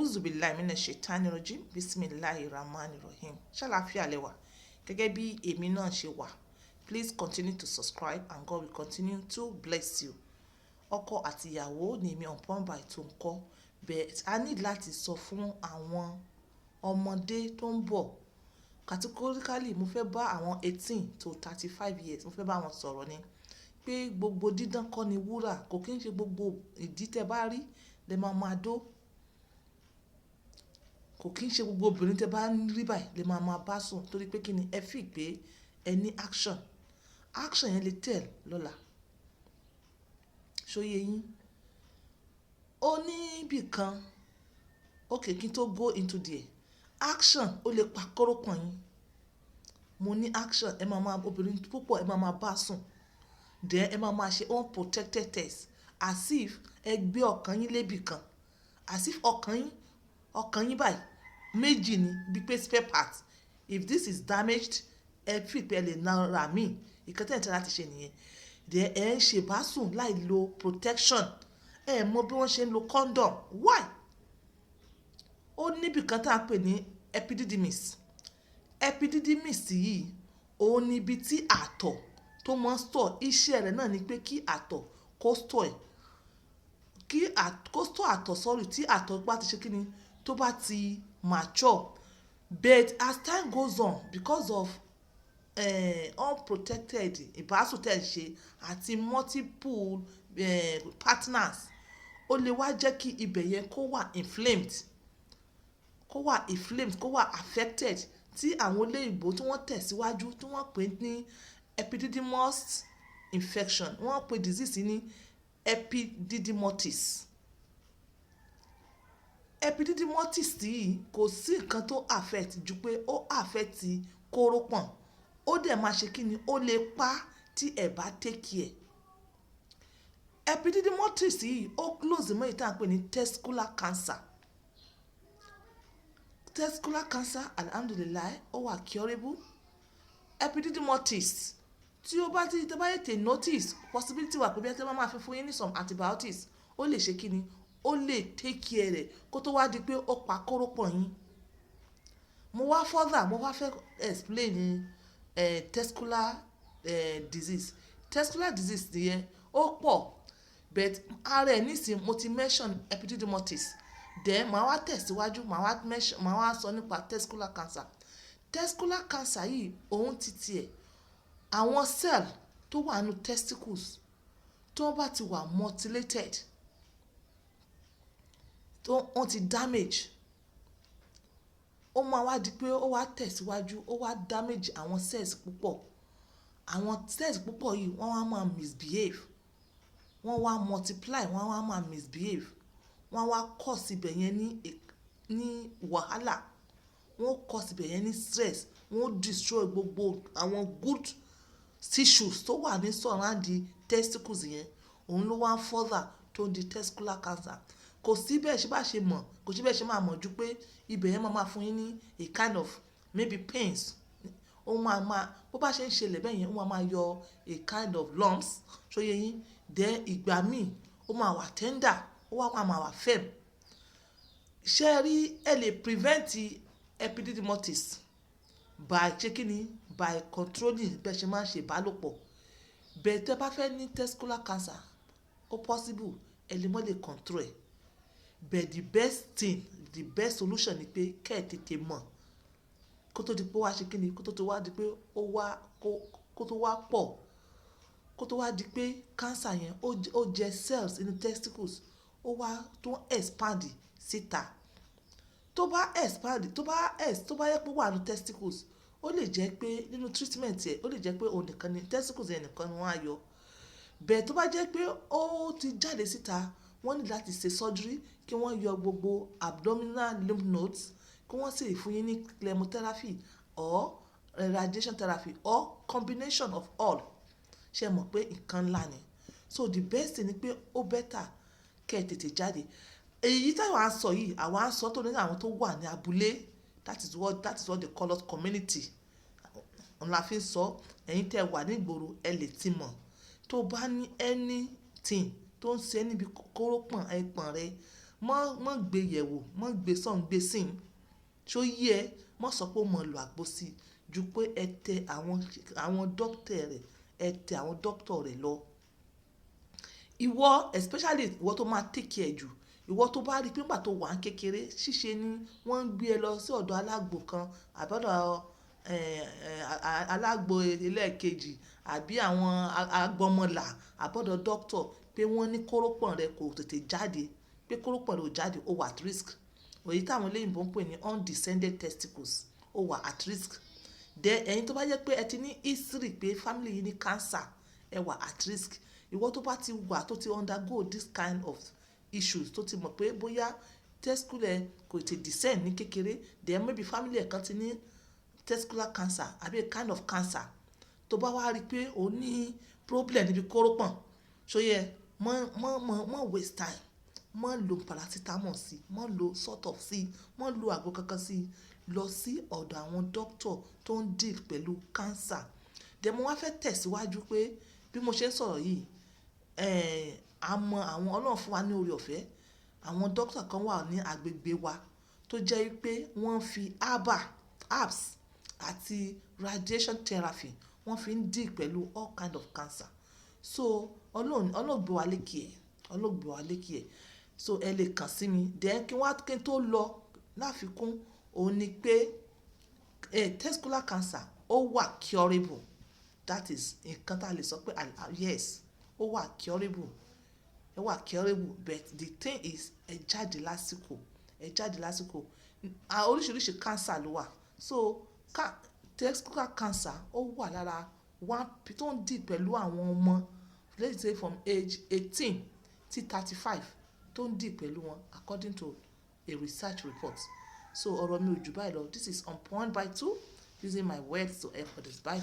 Auzubillahi minash-shaytanir-rajim. Bismillahir-rahmanir-rahim. Ṣàlàáfíà lẹ wà. Gẹ́gẹ́ bí èmi náà ṣe wà. Please continue to subscribe and God will continue to bless you. Ọkọ àti ìyàwó ni èmi upon by tó ń kọ́. But a need láti sọ fún àwọn ọmọdé tó ń bọ̀. Categorically mo fẹ́ bá àwọn 18 to 35 years mo fẹ́ bá wọn sọ̀rọ̀ ni. Pé gbogbo dídán kọ́ ni wúrà, kò kí ń ṣe gbogbo ìdí tẹ́ bá rí lẹ máa dó. Kò kí ń ṣe gbogbo obìnrin tẹ́ bá rí báyìí lẹ máa bá sùn torí pé kí ni ẹ fi pé ẹ ní action. Action yẹn lè tell lọ́la. Ṣóyé yín. Ó ní ibì kan, okay kí n tó go into there. Action ó lè pa kórópọ̀n yín. Mo ní action ẹ máa obìnrin púpọ̀ ẹ máa bá sùn. Then ẹ máa ṣe unprotected test as if ẹ gbé ọkàn yín lébi kan. As if ọkàn yín báyìí méjì ni bí pé spare part. If this is damaged ẹ fi pé ẹ lè nára mi. Ìkan tẹ́ ẹ̀ ń tẹ́ láti ṣe nìyẹn. Then ẹ ń ṣe bá sùn láì lo protection. Ẹ mọ bí wọ́n ṣe ń lo condom. Why? Ó níbi kan tá a pè ní epididymis. Epididymis yìí òun ni ibi tí àtọ̀ tó máa ń store. Iṣẹ́ rẹ̀ náà ni pé kí àtọ̀ kó store ẹ̀. Kó store àtọ̀ sọ́rí tí àtọ̀ bá ti ṣe kí ni tó bá ti mature. But as time goes on because of unprotected ìbásùn tẹ̀ ń ṣe àti multiple partners ó lè wá jẹ́ kí ibẹ̀ yẹn kó wà inflamed. Kó wà affected tí àwọn olóyìnbó tí wọ́n tẹ̀síwájú tí wọ́n pè ní epididymis infection. Wọ́n pè disease ní epididymitis. Epididymitis yìí kò sí nǹkan tó affect ju pé ó affect kórópọ̀n. Ó dẹ̀ máa ṣe kí ni ó lè pa tí ẹ bá take care. Epididymitis yìí ó close mọ́ ìta pè ní testicular cancer. Testicular cancer alhamdulillah ó wà curable. Epididymitis tí ó bá ti bá yètè notice possibility wà pé bí ẹ tẹ́ máa fi fún yín ní some antibiotics ó lè ṣe kí ni ó lè take care rẹ̀ kó tó wá di pé ó pa kórópọ̀n yín. Mo wá fẹ́ explain testicular disease. Testicular disease nìyẹn ó pọ̀ but ara ẹ̀ nísìn mo ti mention epididymitis. Then màá wá tẹ̀síwájú màá wá sọ nípa testicular cancer. Testicular cancer yìí òun ti tiẹ̀ àwọn cell tó wà nínú testicles tó bá ti wà mutilated tó wọ́n ti damage ó máa wá di pé ó wá tẹ̀síwájú ó wá damage àwọn cells púpọ̀. Àwọn cells púpọ̀ yìí wọ́n wá máa misbehave. Wọ́n wá multiply wọ́n wá máa misbehave. Wọ́n wá cause ibẹ̀ yẹn ní wàhálà. Wọ́n cause ibẹ̀ yẹn ní stress. Wọ́n destroy gbogbo àwọn good tissues tó wà ní surround the testicles yẹn. Òun ló wá further tó di testicular cancer. Kò sí bẹ́ẹ̀ ṣe bá ṣe mọ̀ kò sí bẹ́ẹ̀ ṣe máa mọ̀ ju pé ibẹ̀ yẹn máa fún yín ní a kind of maybe pains. Ó máa bó bá ṣe ń ṣẹlẹ̀ bẹ́ẹ̀ yẹn ó máa yọ a kind of lumps. Ṣóyé yín. Then ìgbà míì ó máa wà tender ó wá máa wà firm. Ṣé rí ẹ lè prevent epididymitis by checking by controlling bẹ́ẹ̀ ṣe máa ń ṣe ìbálòpọ̀. Bẹ́ẹ̀ tẹ́ bá fẹ́ ní testicular cancer ó possible ẹ lè mọ́ lè control ẹ̀. But the best solution ni pé kẹ́ ẹ̀ tètè mọ̀ kó tó di pé ó wá ṣe kí ni kó tó wá di pé ó wá kó tó wá pọ̀ kó tó wá di pé cancer yẹn ó jẹ cells inú testicles ó wá tó expand síta. Tó bá expand tó bá yẹ pé ó wà ní testicles ó lè jẹ́ pé nínú treatment ẹ̀ ó lè jẹ́ pé òun nìkan ni testicles yẹn nìkan ni wọ́n á yọ. Bẹ́ẹ̀ tó bá jẹ́ pé ó ti jáde síta wọ́n ní láti ṣe surgery kí wọ́n yọ gbogbo abdominal lymph nodes kí wọ́n sì fún yín ní chemotherapy or radiation therapy or combination of all. Ṣé mọ̀ pé nǹkan ńlá ni. So the best thing ni pé ó better kẹ́ ẹ tètè jáde. Èyí tí àwa ń sọ yìí àwa ń sọ tó ní àwọn tó wà ní abúlé that is what they call us community. Òun la fi ń sọ ẹ̀yin tẹ́ wà ní ìgboro ẹ lè ti mọ̀. Tó bá ní anything tó ń ṣe níbi kórópọ̀n ẹpọ̀n rẹ mọ́ gbé yẹ̀wò, mọ́ gbé sọ̀n gbé sìn ṣó yí ẹ, mọ́ sọ pé ó mọ̀ lò àgbo sí ju pé ẹ tẹ àwọn dókítà rẹ̀, ẹ tẹ àwọn dókítà rẹ̀ lọ. Ìwọ especially ìwọ tó máa take care jù, ìwọ tó bá rí pé nígbà tó wà ń kékeré ṣíṣe ni wọ́n ń gbé ẹ lọ sí ọ̀dọ̀ alágbo kan àbọ̀dọ̀ alágbo ẹlẹ́ẹ̀kejì àbí àwọn agbọmọlà àbọ̀dọ̀ dókítà pé wọ́n ní kórópọ̀n rẹ kò tètè jáde, pé kórópọ̀n rẹ ò jáde, ó wà at risk. Èyí táwọn olóyìnbó ń pè ní undescended testicles, ó wà at risk. Then ẹ̀yin tó bá jẹ́ pé ẹ ti ní history pé family yìí ní cancer, ẹ wà at risk. Ìwọ tó bá ti wà tó ti undergo this kind of issues, tó ti mọ̀ pé bóyá testicle kò tètè descend ní kékeré, then maybe family ẹ̀ kan ti ní testicular cancer àbí a kind of cancer, tó bá wá rí pé o ní problem níbi kórópọ̀n, ṣó yẹ mọ́ waste time, mọ́ lo paracetamol sí, mọ́ lo sort of sí, mọ́ lo àgbo kankan sí, lọ sí ọ̀dọ̀ àwọn doctor tó ń deal pẹ̀lú cancer. Then mo wá fẹ́ tẹ̀síwájú pé bí mo ṣe ń sọ̀rọ̀ yìí, àmọ́ àwọn Ọlọ́run fún wa ní oore ọ̀fẹ́, àwọn doctor kan wà ní agbègbè wa tó jẹ́ pé wọ́n fi herbs àti radiation therapy wọ́n fi ń deal pẹ̀lú all kind of cancer. So Ọlọ́run gbé wa lékè ẹ̀, Ọlọ́run gbé wa lékè ẹ̀. So ẹ lè kàn sí mi. Then kí n tó lọ láfikún, òun ni pé testicular cancer ó wà curable. That is nǹkan tá a lè sọ pé yes, ó wà curable, ó wà curable, but the thing is ẹ jáde lásìkò, ẹ jáde lásìkò. Oríṣiríṣi cancer ló wà. So testicular cancer ó wà lára one tó ń dì pẹ̀lú àwọn ọmọ, let's say from age 18 to 35 tó ń dì pẹ̀lú wọn according to a research report. So ọ̀rọ̀ mi ò jù báyìí lọ. This is on point by 2 using my words to help others. Bye.